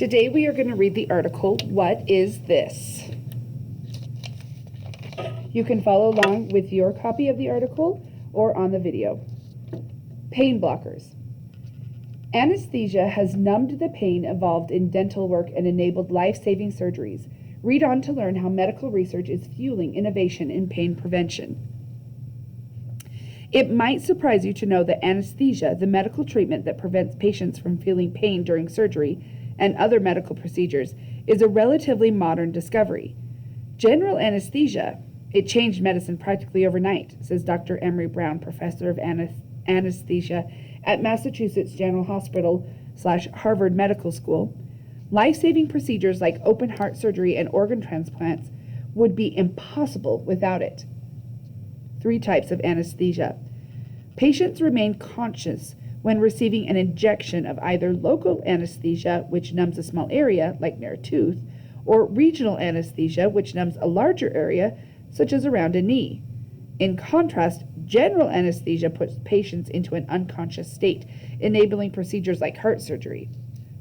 Today we are going to read the article, What is This? You can follow along with your copy of the article or on the video. Pain blockers. Anesthesia has numbed the pain involved in dental work and enabled life-saving surgeries. Read on to learn how medical research is fueling innovation in pain prevention. It might surprise you to know that anesthesia, the medical treatment that prevents patients from feeling pain during surgery and other medical procedures, is a relatively modern discovery. General anesthesia, it changed medicine practically overnight, says Dr. Emory Brown, professor of anesthesia at Massachusetts General Hospital / Harvard Medical School. Life-saving procedures like open heart surgery and organ transplants would be impossible without it. 3 types of anesthesia. Patients remain conscious when receiving an injection of either local anesthesia, which numbs a small area, like near a tooth, or regional anesthesia, which numbs a larger area, such as around a knee. In contrast, general anesthesia puts patients into an unconscious state, enabling procedures like heart surgery.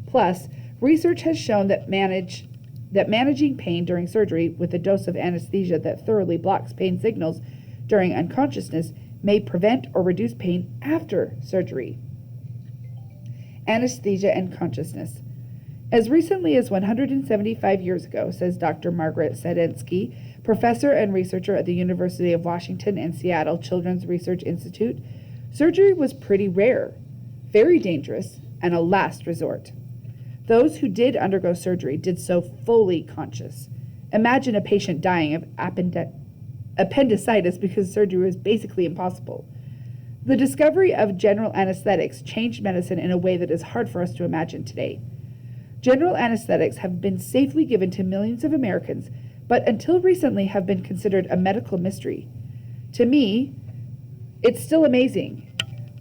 Plus, research has shown that managing pain during surgery with a dose of anesthesia that thoroughly blocks pain signals during unconsciousness may prevent or reduce pain after surgery. Anesthesia and consciousness. As recently as 175 years ago, says Dr. Margaret Sadensky, professor and researcher at the University of Washington and Seattle Children's Research Institute, surgery was pretty rare, very dangerous, and a last resort. Those who did undergo surgery did so fully conscious. Imagine a patient dying of appendicitis because surgery was basically impossible. The discovery of general anesthetics changed medicine in a way that is hard for us to imagine today. General anesthetics have been safely given to millions of Americans, but until recently have been considered a medical mystery. To me, it's still amazing.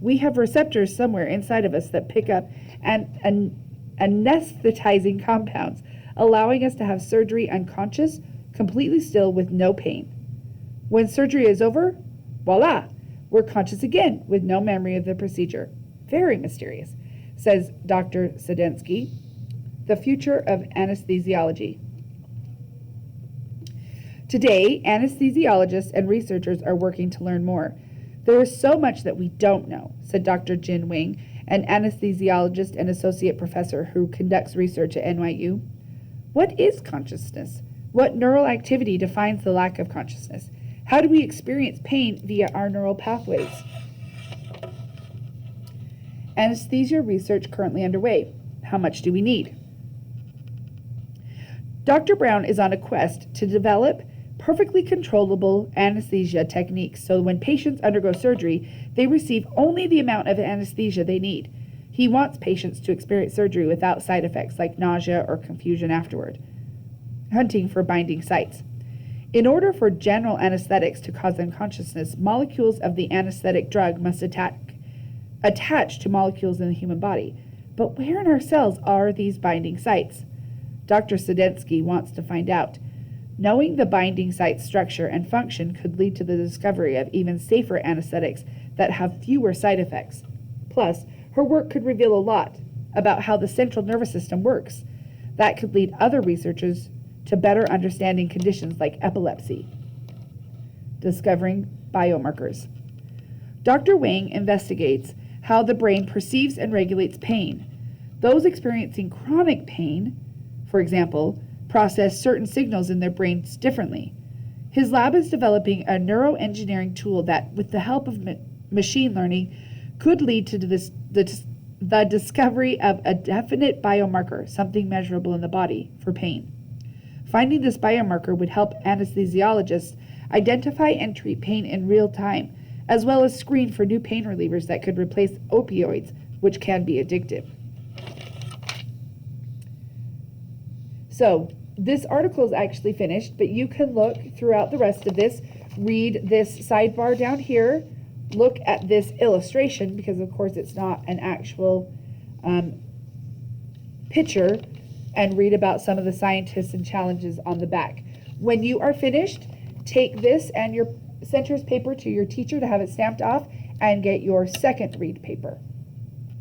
We have receptors somewhere inside of us that pick up anesthetizing compounds, allowing us to have surgery unconscious, completely still with no pain. When surgery is over, voila, we're conscious again with no memory of the procedure. Very mysterious, says Dr. Sadensky. The future of anesthesiology. Today, anesthesiologists and researchers are working to learn more. There is so much that we don't know, said Dr. Jin Wing, an anesthesiologist and associate professor who conducts research at NYU. What is consciousness? What neural activity defines the lack of consciousness? How do we experience pain via our neural pathways? Anesthesia research currently underway. How much do we need? Dr. Brown is on a quest to develop perfectly controllable anesthesia techniques so when patients undergo surgery, they receive only the amount of anesthesia they need. He wants patients to experience surgery without side effects like nausea or confusion afterward. Hunting for binding sites. In order for general anesthetics to cause unconsciousness, molecules of the anesthetic drug must attach to molecules in the human body. But where in our cells are these binding sites? Dr. Sadensky wants to find out. Knowing the binding site structure and function could lead to the discovery of even safer anesthetics that have fewer side effects. Plus, her work could reveal a lot about how the central nervous system works. That could lead other researchers to better understanding conditions like epilepsy. Discovering biomarkers. Dr. Wang investigates how the brain perceives and regulates pain. Those experiencing chronic pain, for example, process certain signals in their brains differently. His lab is developing a neuroengineering tool that, with the help of machine learning, could lead to the discovery of a definite biomarker, something measurable in the body, for pain. Finding this biomarker would help anesthesiologists identify and treat pain in real time, as well as screen for new pain relievers that could replace opioids, which can be addictive. So, this article is actually finished, but you can look throughout the rest of this, read this sidebar down here, look at this illustration, because of course it's not an actual picture, and read about some of the scientists and challenges on the back. When you are finished, take this and your center's paper to your teacher to have it stamped off and get your second read paper.